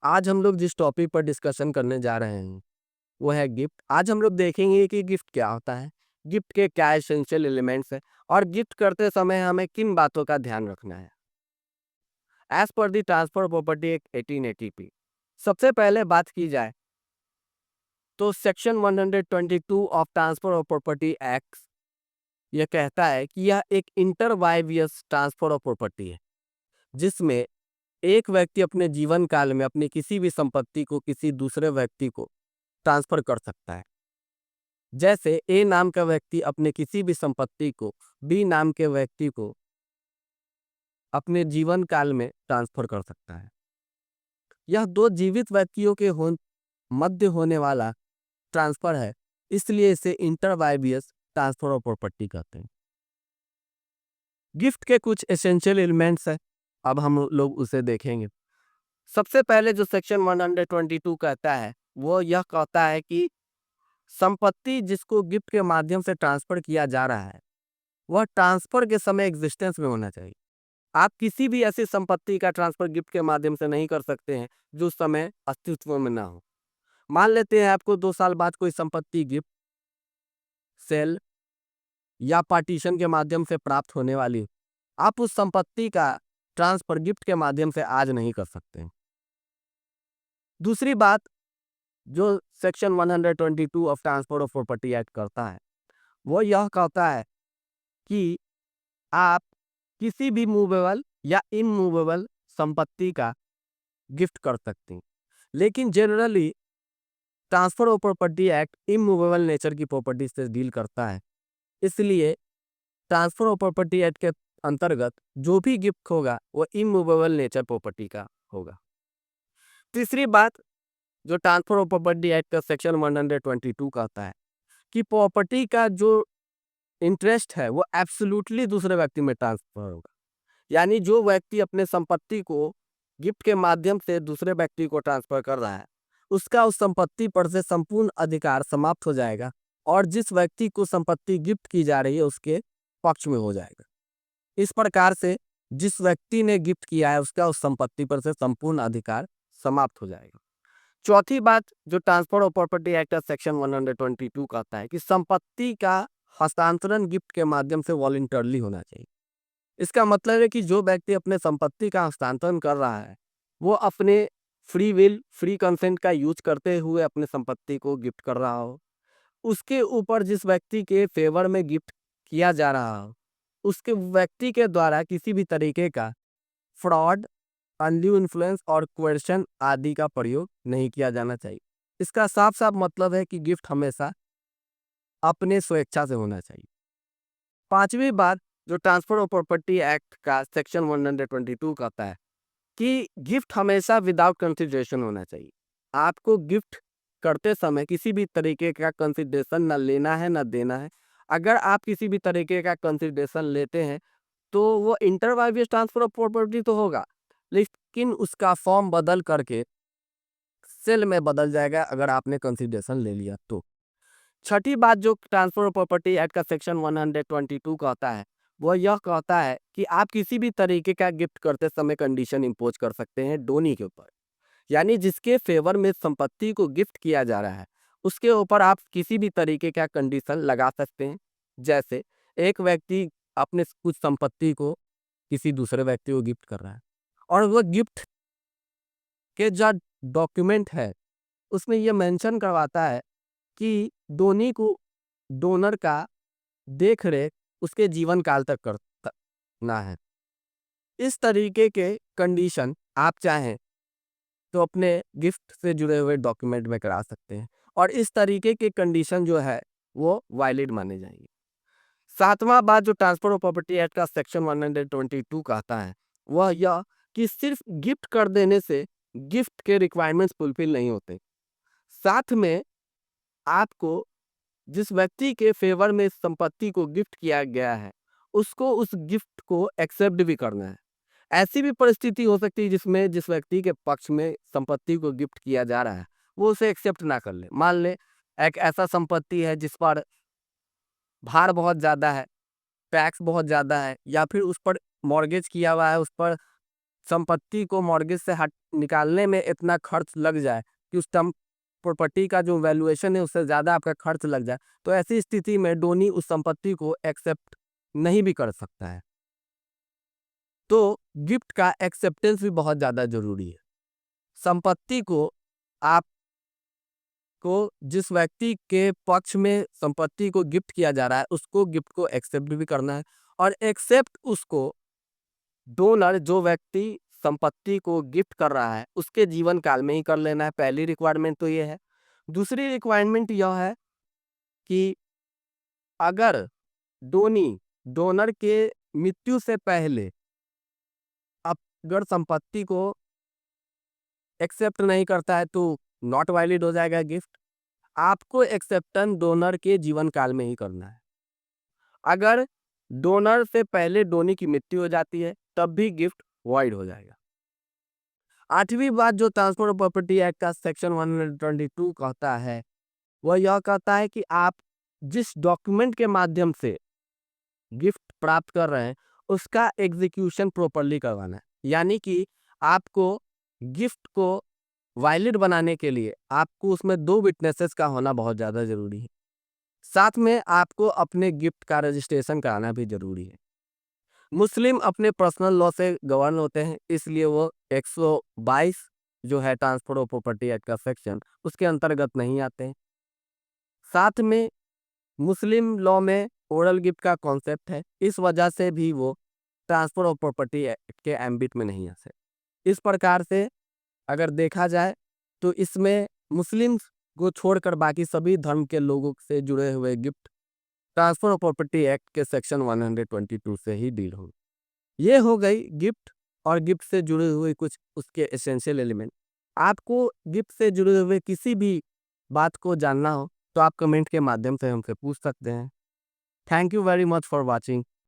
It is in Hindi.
आज हम लोग जिस टॉपिक पर डिस्कशन करने जा रहे हैं वो है गिफ्ट। आज हम लोग देखेंगे कि गिफ्ट क्या होता है, गिफ्ट के क्या एसेंशियल एलिमेंट्स हैं और गिफ्ट करते समय हमें किन बातों का ध्यान रखना है। एज पर दी ट्रांसफर प्रॉपर्टी एक्ट 1880 सबसे पहले बात की जाए तो section 122 of transfer of property act यह कहता है कि यह एक इंटरवाइवियस ट्रांसफर ऑफ प्रॉपर्टी है जिसमें एक व्यक्ति अपने जीवन काल में अपनी किसी भी संपत्ति को किसी दूसरे व्यक्ति को ट्रांसफर कर सकता है। जैसे ए नाम का व्यक्ति अपने किसी भी संपत्ति को बी नाम के व्यक्ति को अपने जीवन काल में ट्रांसफर कर सकता है। यह दो जीवित व्यक्तियों के मध्य होने वाला ट्रांसफर है, इसलिए इसे इंटरवाइवियस ट्रांसफर ऑफ प्रॉपर्टी कहते हैं। गिफ्ट के कुछ एसेंशियल एलिमेंट्स हैं, अब हम लोग उसे देखेंगे। सबसे पहले जो सेक्शन 122 कहता है वो यह कहता है कि संपत्ति जिसको गिफ्ट के माध्यम से ट्रांसफर किया जा रहा है वह ट्रांसफर के समय एग्जिस्टेंस में होना चाहिए। आप किसी भी ऐसी संपत्ति का ट्रांसफर गिफ्ट के माध्यम से नहीं कर सकते हैं जो उस समय अस्तित्व में ना हो। मान लेते हैं आपको 2 साल बाद कोई संपत्ति गिफ्ट, सेल या पार्टीशन के माध्यम से प्राप्त होने वाली हो, आप उस संपत्ति का ट्रांसफर गिफ्ट के माध्यम से आज नहीं कर सकते हैं। दूसरी बात जो section 122 of transfer of property act करता है वो यह कहता है कि आप किसी भी मूवेबल या इमूवेबल संपत्ति का गिफ्ट कर सकते हैं, लेकिन generally transfer of property act immovable nature की प्रॉपर्टी से डील करता है, इसलिए ट्रांसफर ऑफ प्रॉपर्टी एक्ट के अंतर्गत जो भी गिफ्ट होगा वो इमूवेबल नेचर प्रॉपर्टी का होगा। तीसरी बात जो ट्रांसफर ऑफ प्रॉपर्टी एक्ट का सेक्शन 122 कहता है कि प्रॉपर्टी का जो इंटरेस्ट है वो एब्सोल्युटली दूसरे व्यक्ति में ट्रांसफर होगा। यानी जो व्यक्ति अपने संपत्ति को गिफ्ट के माध्यम से दूसरे व्यक्ति को ट्रांसफर कर रहा है उसका उस संपत्ति पर से संपूर्ण अधिकार समाप्त हो जाएगा और जिस व्यक्ति को संपत्ति गिफ्ट की जा रही है उसके पक्ष में हो जाएगा। इस प्रकार से जिस व्यक्ति ने गिफ्ट किया है उसका उस संपत्ति पर से संपूर्ण अधिकार समाप्त हो जाएगा। चौथी बात जो ट्रांसफर ऑफ प्रॉपर्टी एक्ट का सेक्शन 122 कहता है कि संपत्ति का हस्तांतरण गिफ्ट के माध्यम से वॉलंटरली होना चाहिए। इसका मतलब है कि जो व्यक्ति अपने संपत्ति का हस्तांतरण कर रहा है वो अपने फ्री विल फ्री कंसेंट का यूज करते हुए अपने संपत्ति को गिफ्ट कर रहा हो। उसके ऊपर जिस व्यक्ति के फेवर में गिफ्ट किया जा रहा हो उसके व्यक्ति के द्वारा किसी भी तरीके का फ्रॉड, अनड्यू इन्फ्लुएंस और कोएर्शन आदि का प्रयोग नहीं किया जाना चाहिए। इसका साफ साफ मतलब है कि गिफ्ट हमेशा अपने स्वेच्छा से होना चाहिए। पांचवी बात जो ट्रांसफर ऑफ प्रॉपर्टी एक्ट का सेक्शन 122 कहता है कि गिफ्ट हमेशा विदाउट कंसिडरेशन होना चाहिए। आपको गिफ्ट करते समय किसी भी तरीके का कंसिडरेशन न लेना है न देना है। अगर आप किसी भी तरीके का कंसिडरेशन लेते हैं तो वो इंटरवाइवियस ट्रांसफर ऑफ प्रॉपर्टी तो होगा, लेकिन उसका फॉर्म बदल करके सेल में बदल जाएगा अगर आपने कंसिडरेशन ले लिया तो। छठी बात जो ट्रांसफर ऑफ प्रॉपर्टी एक्ट का सेक्शन 122 कहता है वो यह कहता है कि आप किसी भी तरीके का गिफ्ट करते समय कंडीशन इंपोज कर सकते हैं डोनी के ऊपर। यानी जिसके फेवर में संपत्ति को गिफ्ट किया जा रहा है उसके ऊपर आप किसी भी तरीके का कंडीशन लगा सकते हैं। जैसे एक व्यक्ति अपने कुछ संपत्ति को किसी दूसरे व्यक्ति को गिफ्ट कर रहा है और वो गिफ्ट के जो डॉक्यूमेंट है उसमें यह मेंशन करवाता है कि डोनी को डोनर का देख रेख उसके जीवन काल तक करना है। इस तरीके के कंडीशन आप चाहें तो अपने गिफ्ट से जुड़े हुए डॉक्यूमेंट में करा सकते हैं और इस तरीके के कंडीशन जो है वो वैलिड माने जाएंगे। सातवां बात जो ट्रांसफर ऑफ प्रॉपर्टी एक्ट का सेक्शन 122 कहता है वह यह कि सिर्फ गिफ्ट कर देने से गिफ्ट के रिक्वायरमेंट्स फुलफिल नहीं होते, साथ में आपको जिस व्यक्ति के फेवर में संपत्ति को गिफ्ट किया गया है उसको उस गिफ्ट को एक्सेप्ट भी करना है। ऐसी भी परिस्थिति हो सकती है जिसमें जिस व्यक्ति के पक्ष में संपत्ति को गिफ्ट किया जा रहा है वो उसे एक्सेप्ट ना कर ले। मान ले एक ऐसा संपत्ति है जिस पर भार बहुत ज़्यादा है, टैक्स बहुत ज़्यादा है या फिर उस पर मॉर्गेज किया हुआ है, उस पर संपत्ति को मॉर्गेज से हट निकालने में इतना खर्च लग जाए कि उस टर्म प्रॉपर्टी का जो वैल्यूएशन है उससे ज़्यादा आपका खर्च लग जाए, तो ऐसी स्थिति में डोनी उस संपत्ति को एक्सेप्ट नहीं भी कर सकता है। तो गिफ्ट का एक्सेप्टेंस भी बहुत ज़्यादा ज़रूरी है। संपत्ति को आपको जिस व्यक्ति के पक्ष में संपत्ति को गिफ्ट किया जा रहा है उसको गिफ्ट को एक्सेप्ट भी करना है, और एक्सेप्ट उसको डोनर जो व्यक्ति संपत्ति को गिफ्ट कर रहा है उसके जीवन काल में ही कर लेना है। पहली रिक्वायरमेंट तो ये है। दूसरी रिक्वायरमेंट यह है कि अगर डोनर के मृत्यु से पहले अगर संपत्ति को एक्सेप्ट नहीं करता है तो नॉट वैलिड हो जाएगा गिफ्ट। आपको एक्सेप्टेंस डोनर के जीवन काल में ही करना है। अगर डोनर से पहले डोनी की मृत्यु हो जाती है तब भी गिफ्ट वॉइड हो जाएगा। आठवीं बात जो ट्रांसफर ऑफ प्रॉपर्टी एक्ट का सेक्शन 122 कहता है वह यह कहता है कि आप जिस डॉक्यूमेंट के माध्यम से गिफ्ट प्राप्त कर रहे हैं उसका एग्जीक्यूशन प्रॉपर्ली करवाना है। यानी कि आपको गिफ्ट को वैलिड बनाने के लिए आपको उसमें 2 विटनेसेस का होना बहुत ज़्यादा ज़रूरी है। साथ में आपको अपने गिफ्ट का रजिस्ट्रेशन कराना भी ज़रूरी है। मुस्लिम अपने पर्सनल लॉ से गवर्न होते हैं, इसलिए वो 122 जो है ट्रांसफर ऑफ प्रॉपर्टी एक्ट का सेक्शन उसके अंतर्गत नहीं आते हैं। साथ में मुस्लिम लॉ में ओरल गिफ्ट का कॉन्सेप्ट है, इस वजह से भी वो ट्रांसफर ऑफ प्रॉपर्टी एक्ट के एम्बिट में नहीं आते। इस प्रकार से अगर देखा जाए तो इसमें मुस्लिम्स को छोड़कर बाकी सभी धर्म के लोगों से जुड़े हुए gift transfer of property act के सेक्शन 122 से ही डील हो। ये हो गई गिफ्ट और गिफ्ट से जुड़े हुए कुछ उसके एसेंशियल एलिमेंट। आपको गिफ्ट से जुड़े हुए किसी भी बात को जानना हो तो आप कमेंट के माध्यम से हमसे पूछ सकते हैं। Thank you very much for watching.